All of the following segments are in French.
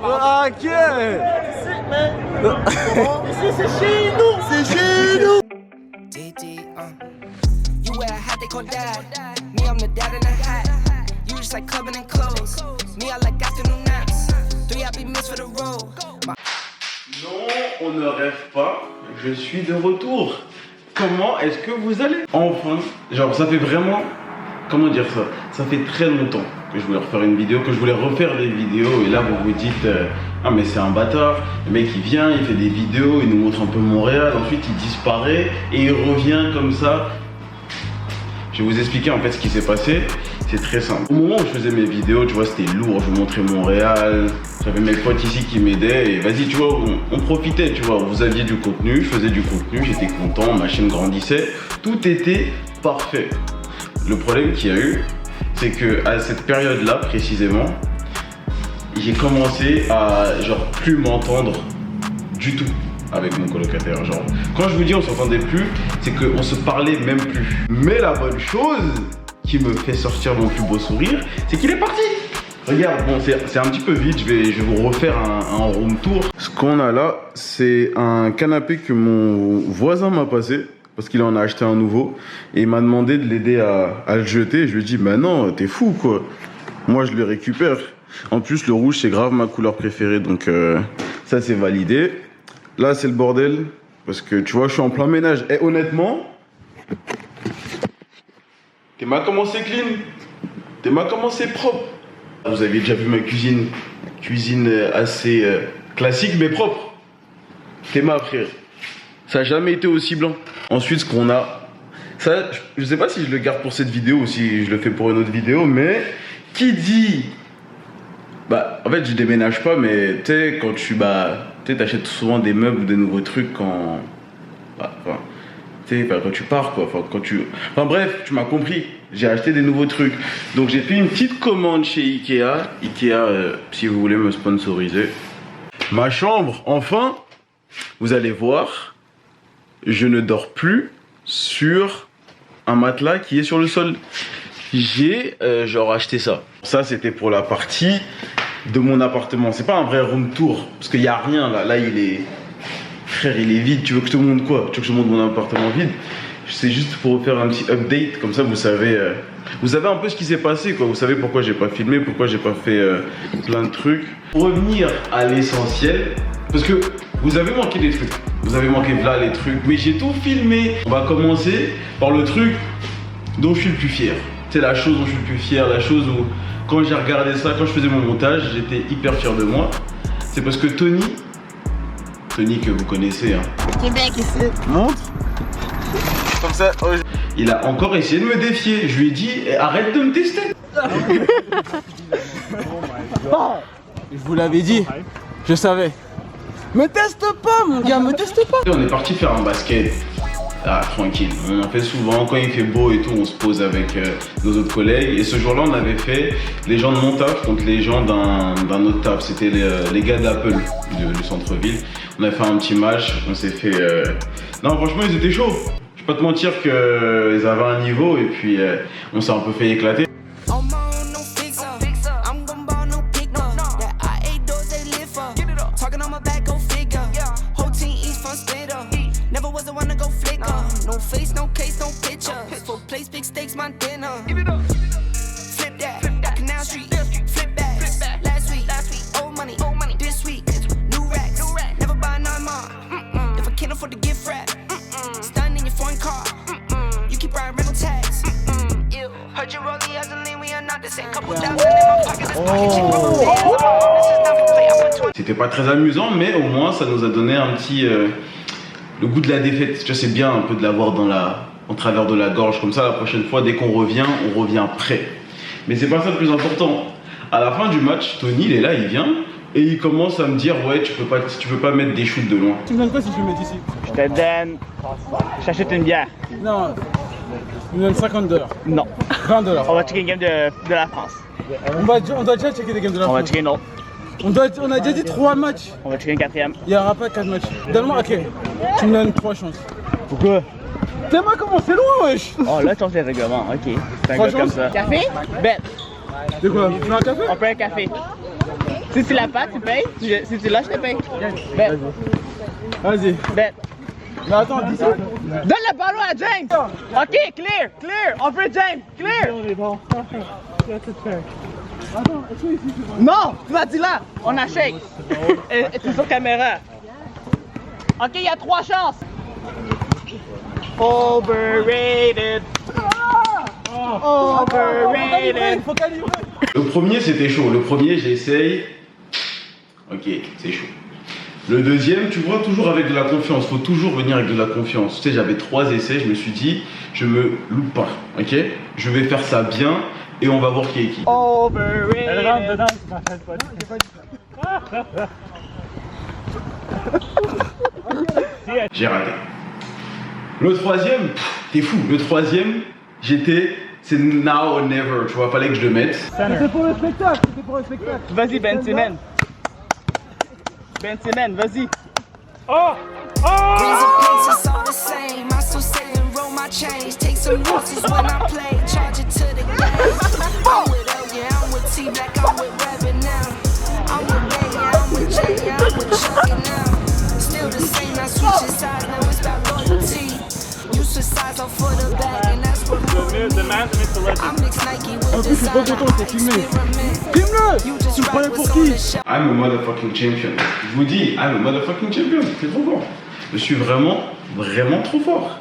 Ok. Ici c'est chez nous. C'est chez nous. You wear a hat they call dad. Me, I'm the dad in a hat. You just like clubbing and clothes. Me, I like afternoon naps. 3 I be missed for the road. Non, on ne rêve pas. Je suis de retour. Comment est-ce que vous allez? Enfin, genre ça fait vraiment... Comment dire ça? Ça fait très longtemps que je voulais refaire une vidéo, que je voulais refaire des vidéos. Et là, vous vous dites... ah mais c'est un bâtard. Le mec, il vient, il fait des vidéos, il nous montre un peu Montréal. Ensuite, il disparaît et il revient comme ça. Je vais vous expliquer en fait ce qui s'est passé. C'est très simple. Au moment où je faisais mes vidéos, tu vois, c'était lourd. Je vous montrais Montréal. J'avais mes potes ici qui m'aidaient. Et vas-y, tu vois, on profitait, tu vois. Vous aviez du contenu, je faisais du contenu, j'étais content, ma chaîne grandissait. Tout était parfait. Le problème qu'il y a eu, c'est que à cette période-là, précisément, j'ai commencé à genre plus m'entendre du tout avec mon colocataire. Genre, quand je vous dis on s'entendait plus, c'est qu'on se parlait même plus. Mais la bonne chose qui me fait sortir mon plus beau sourire, c'est qu'il est parti. Regarde, bon, c'est un petit peu vite, je vais vous refaire un room tour. Ce qu'on a là, c'est un canapé que mon voisin m'a passé, parce qu'il en a acheté un nouveau, et il m'a demandé de l'aider à le jeter. Je lui ai dit, bah non, t'es fou quoi. Moi je le récupère. En plus, le rouge, c'est grave ma couleur préférée, donc ça c'est validé. Là, c'est le bordel, parce que tu vois, je suis en plein ménage. Et honnêtement, t'es mal commencé clean, t'es mal commencé propre. Vous avez déjà vu ma cuisine, assez classique mais propre. T'es ma frère. Ça n'a jamais été aussi blanc. Ensuite, ce qu'on a, ça, je sais pas si je le garde pour cette vidéo ou si je le fais pour une autre vidéo, mais qui dit, bah, en fait, je déménage pas, mais tu sais, quand tu t'achètes souvent des meubles ou des nouveaux trucs quand, quand tu pars quoi, enfin bref, tu m'as compris. J'ai acheté des nouveaux trucs, donc j'ai fait une petite commande chez Ikea. Si vous voulez me sponsoriser. Ma chambre, enfin, vous allez voir, je ne dors plus sur un matelas qui est sur le sol. J'ai genre acheté ça. Ça c'était pour la partie de mon appartement. C'est pas un vrai room tour parce qu'il n'y a rien là. Là il est... Frère, il est vide. Tu veux que je te montre quoi? Tu veux que je te montre mon appartement vide? C'est juste pour faire un petit update. Comme ça vous savez un peu ce qui s'est passé quoi. Vous savez pourquoi j'ai pas filmé, pourquoi j'ai pas fait plein de trucs. Pour revenir à l'essentiel, parce que vous avez manqué des trucs. Vous avez manqué là les trucs. Mais j'ai tout filmé. On va commencer par le truc dont je suis le plus fier. C'est la chose dont je suis le plus fier. La chose où quand j'ai regardé ça, quand je faisais mon montage, j'étais hyper fier de moi. C'est parce que Tony que vous connaissez, hein. Québec ici. Montre. Comme ça. Oh, il a encore essayé de me défier. Je lui ai dit, arrête de me tester. Je vous l'avais dit. Je savais. Me teste pas, mon gars, me teste pas. On est parti faire un basket. Ah, tranquille, on en fait souvent, quand il fait beau et tout, on se pose avec nos autres collègues. Et ce jour-là, on avait fait les gens de mon taf contre les gens d'un autre taf. C'était les gars d'Apple du centre-ville. On a fait un petit match, on s'est fait... Non, franchement, ils étaient chauds. Je vais pas te mentir qu'ils avaient un niveau et puis on s'est un peu fait éclater. C'était pas très amusant, mais au moins ça nous a donné un petit le goût de la défaite. Tu vois, c'est bien un peu de l'avoir en travers de la gorge comme ça. La prochaine fois, dès qu'on revient, on revient prêt. Mais c'est pas ça le plus important. À la fin du match, Tony, il est là, il vient et il commence à me dire ouais, tu peux pas mettre des shoots de loin. Tu me donnes quoi si je le mets ici? Je te donne. Je t'achète une bière. Non. Tu me donnes $50. Non. $20. On va checker une game de la France. On doit déjà checker des games de la France. On va checker une autre. On a déjà dit 3 matchs. On va checker une 4e. Il n'y aura pas 4 matchs. Donne-moi, ok. Tu me donnes 3 chances. Pourquoi? T'es mal comment c'est loin, wesh. Oh là, tu changes les règlements, ok. C'est un gars comme ça. Café? Bête. De quoi? Tu veux un café? On peut un café. Si tu l'as pas, tu payes. Si tu l'as, je te paye. Bet. Vas-y. Bet. Mais attends, dis ça. Donne le ballon à James. Ok, clear. On veut James. Clear. Non, tu m'as dit là. On a shake. Et tu es sur caméra. Ok, il y a 3 chances. Overrated. Overrated. Faut calibrer. Le premier, c'était chaud. Le premier, j'essaye. Ok, c'est chaud. Le deuxième, tu vois, toujours avec de la confiance. Faut toujours venir avec de la confiance. Tu sais, j'avais 3 essais. Je me suis dit, je me loupe pas. Ok, je vais faire ça bien et on va voir qui est qui. Overrated. Elle rentre dedans, tu m'arrêtes pas. J'ai raté. Le troisième, t'es fou. Le troisième, c'est now or never. Tu vois, fallait que je le mette. C'était pour le spectacle. Vas-y, Ben Simmons. Ben Simmons, vas-y. Rings and pins, it's all the same. I still say and roll my change. Take some losses when I play. Charge it to the game. I'm with L, yeah, I'm with T Black, I'm with Rabbit now. I'm with Bay, yeah, I'm with J, yeah, I'm with Chucky now. Still the same, I switch sides, now it's about loyalty. You switch sides off for the bag, and that's what The man meets the legend. I mix Nike with design. Filme-le. Tu le prenais pour qui? I'm a motherfucking champion. Je vous dis, I'm a motherfucking champion. C'est trop fort. Je suis vraiment trop fort.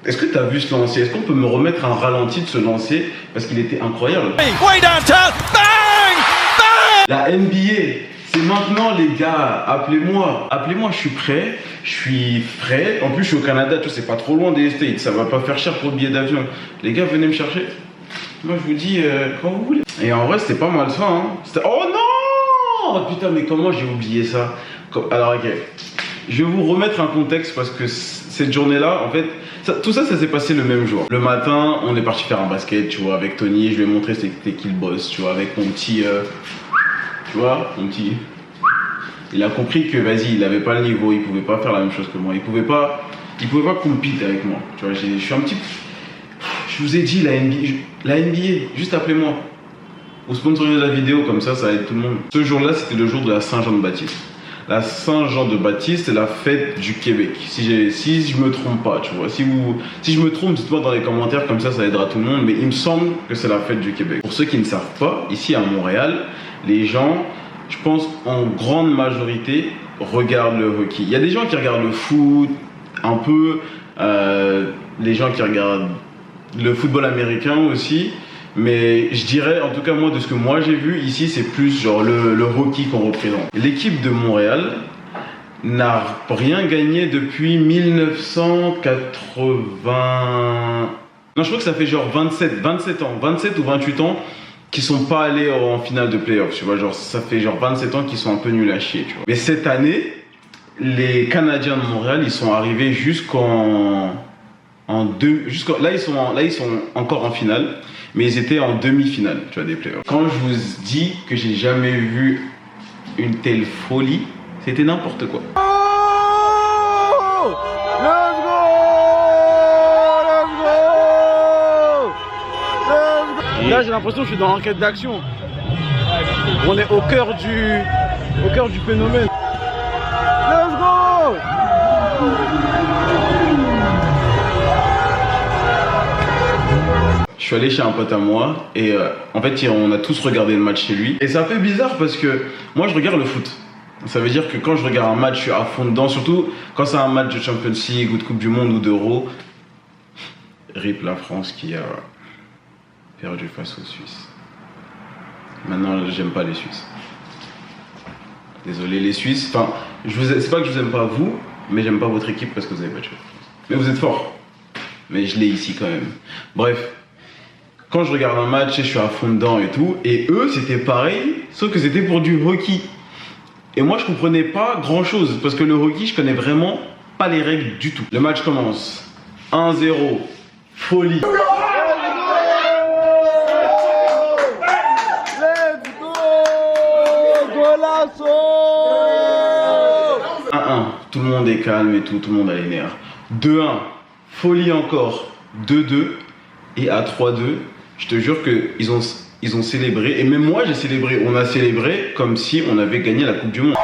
Est-ce que tu as vu ce lancer? Est-ce qu'on peut me remettre un ralenti de ce lancer? Parce qu'il était incroyable. Way downtown. Bang! Bang! La NBA, c'est maintenant les gars. Appelez-moi, je suis prêt. Je suis frais. En plus, je suis au Canada, tu sais, c'est pas trop loin des States. Ça va pas faire cher pour le billet d'avion. Les gars, venez me chercher. Moi, je vous dis quand vous voulez. Et en vrai, c'était pas mal ça. Hein. Oh non! Putain, mais comment j'ai oublié ça? Alors, ok. Je vais vous remettre un contexte parce que cette journée-là, en fait, tout ça s'est passé le même jour. Le matin, on est parti faire un basket, tu vois, avec Tony. Je lui ai montré c'était qui le boss, tu vois, avec mon petit. Tu vois, mon petit. Il a compris que, vas-y, il avait pas le niveau, il pouvait pas faire la même chose que moi. Il pouvait pas compete avec moi. Tu vois, je suis un petit. Je vous ai dit, la NBA, juste appelez-moi. Vous sponsorisez la vidéo, comme ça aide tout le monde. Ce jour-là, c'était le jour de la Saint-Jean-de-Baptiste. La Saint-Jean-de-Baptiste, c'est la fête du Québec. Si je me trompe pas, tu vois. Si je me trompe, dites-moi dans les commentaires, comme ça aidera tout le monde. Mais il me semble que c'est la fête du Québec. Pour ceux qui ne savent pas, ici à Montréal, les gens, je pense, en grande majorité, regardent le hockey. Il y a des gens qui regardent le foot, un peu, les gens qui regardent le football américain aussi. Mais je dirais, en tout cas moi, de ce que moi j'ai vu ici, c'est plus genre le hockey qu'on représente. L'équipe de Montréal n'a rien gagné depuis 1980. Non, je crois que ça fait genre 27 ou 28 ans qui sont pas allés en finale de playoffs, tu vois. Genre, ça fait genre 27 ans qu'ils sont un peu nuls à chier, tu vois. Mais cette année, les Canadiens de Montréal, ils sont arrivés là, ils sont encore en finale. Mais ils étaient en demi-finale, tu vois, des playoffs. Quand je vous dis que j'ai jamais vu une telle folie, c'était n'importe quoi. Oh! Let's go! Là, j'ai l'impression que je suis dans l'enquête d'action. On est au cœur du phénomène. Let's go! Je suis allé chez un pote à moi et en fait on a tous regardé le match chez lui. Et ça fait bizarre parce que moi je regarde le foot. Ça veut dire que quand je regarde un match, je suis à fond dedans, surtout quand c'est un match de Champions League ou de Coupe du Monde ou d'Euro. RIP la France qui a perdu face aux Suisses. Maintenant j'aime pas les Suisses. Désolé les Suisses. Enfin, c'est pas que je vous aime pas vous, mais j'aime pas votre équipe parce que vous avez pas de chance. Mais vous êtes forts. Mais je l'ai ici quand même. Bref. Quand je regarde un match, je suis à fond dedans et tout. Et eux, c'était pareil, sauf que c'était pour du hockey. Et moi, je comprenais pas grand chose. Parce que le hockey, je connais vraiment pas les règles du tout. Le match commence. 1-0. Folie. Let's go! Golasso! 1-1. Tout le monde est calme et tout le monde a les nerfs. 2-1. Folie encore. 2-2. Et à 3-2. Je te jure qu'ils ont ils ont célébré, et même moi j'ai célébré. On a célébré comme si on avait gagné la Coupe du Monde.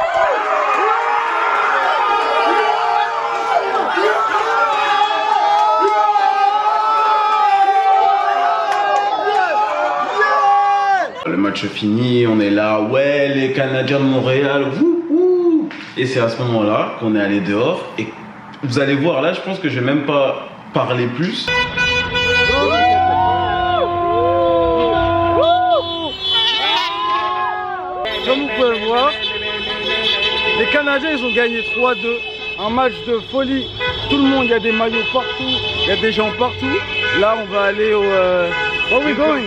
Le match fini, on est là, ouais, les Canadiens de Montréal, wouhou. Et c'est à ce moment-là qu'on est allé dehors. Et vous allez voir, là, je pense que je vais même pas parler plus. Comme vous pouvez le voir, les Canadiens ils ont gagné 3-2. Un match de folie. Tout le monde, il y a des maillots partout, il y a des gens partout. Là, on va aller au... Where we going?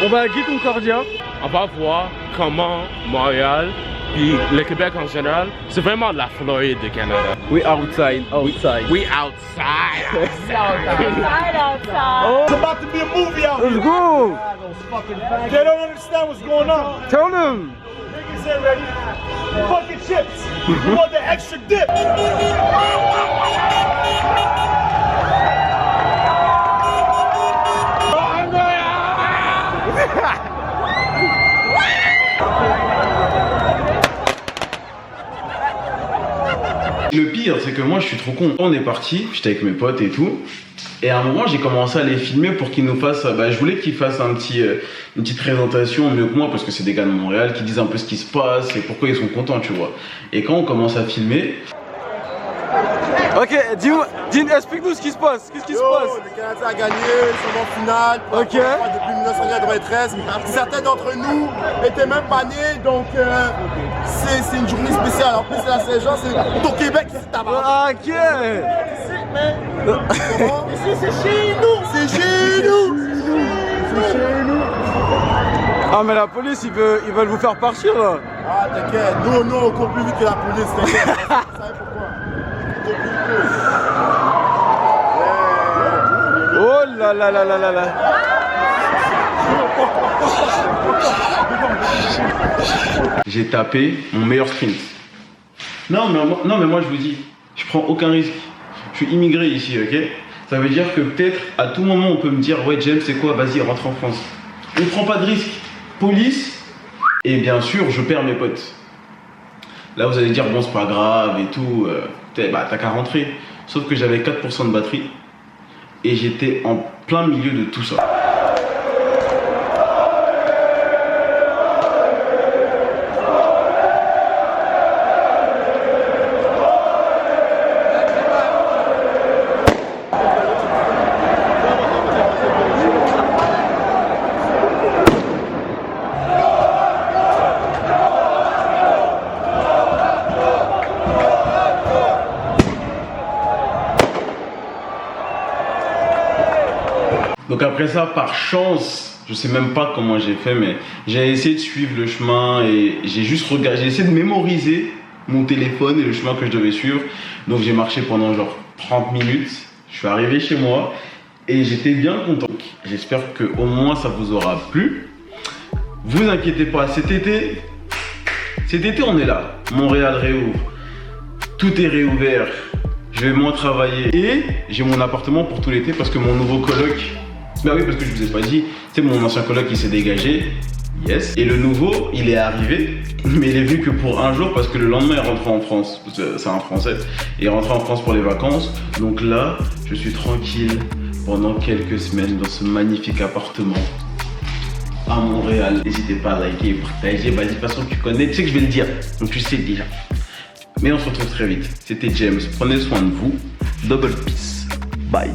On va à Guy Concordia. On va voir comment Montréal et le Québec en général, c'est vraiment la Floride du Canada. We outside. We outside. Oh, It's about to be a movie out let's here. go! They don't understand what's going on. Tell them! Niggas ain't ready. Fucking chips. You want the extra dip. Le pire, c'est que moi, je suis trop con. On est parti, j'étais avec mes potes et tout. Et à un moment, j'ai commencé à les filmer pour qu'ils nous fassent... je voulais qu'ils fassent une petite présentation mieux que moi, parce que c'est des gars de Montréal qui disent un peu ce qui se passe et pourquoi ils sont contents, tu vois. Et quand on commence à filmer... Ok, dis-nous, explique-nous ce qui se passe. Qu'est-ce qui se passe? Le Canadien a gagné, ils sont en finale Ok. Depuis 1993. Certains d'entre nous n'étaient même pas nés, donc c'est une journée spéciale. En plus, c'est la Saint-Jean, c'est au Québec qui se tabac. Ah, ok! Ici, c'est chez nous! C'est chez nous! C'est chez nous! Ah, mais la police, ils veulent vous faire partir là. Ah, t'inquiète, nous, on court plus vite que la police, t'inquiète. Vous savez pourquoi? Oh là là là là là là. J'ai tapé mon meilleur sprint. Non mais moi je vous dis, je prends aucun risque. Je suis immigré ici, ok? Ça veut dire que peut-être à tout moment on peut me dire ouais James c'est quoi, vas-y rentre en France. On ne prend pas de risque. Police, et bien sûr je perds mes potes. Là vous allez dire bon c'est pas grave et tout, t'as qu'à rentrer. Sauf que j'avais 4% de batterie et j'étais en plein milieu de tout ça. Donc après ça, par chance, je sais même pas comment j'ai fait, mais j'ai essayé de suivre le chemin et j'ai juste regardé, j'ai essayé de mémoriser mon téléphone et le chemin que je devais suivre. Donc j'ai marché pendant genre 30 minutes, je suis arrivé chez moi et j'étais bien content. J'espère que au moins ça vous aura plu. Vous inquiétez pas, cet été on est là. Montréal réouvre, tout est réouvert. Je vais moins travailler et j'ai mon appartement pour tout l'été parce que mon nouveau coloc, bah oui parce que je vous ai pas dit, c'est mon ancien coloc qui s'est dégagé, yes. Et le nouveau il est arrivé, mais il est venu que pour un jour parce que le lendemain il est rentré en France, parce que c'est un Français, il est rentré en France pour les vacances. Donc là je suis tranquille pendant quelques semaines dans ce magnifique appartement à Montréal. N'hésitez pas à liker et partager, vas-y de toute façon tu connais, tu sais que je vais le dire, donc tu sais déjà. Mais on se retrouve très vite. C'était James. Prenez soin de vous. Double peace. Bye.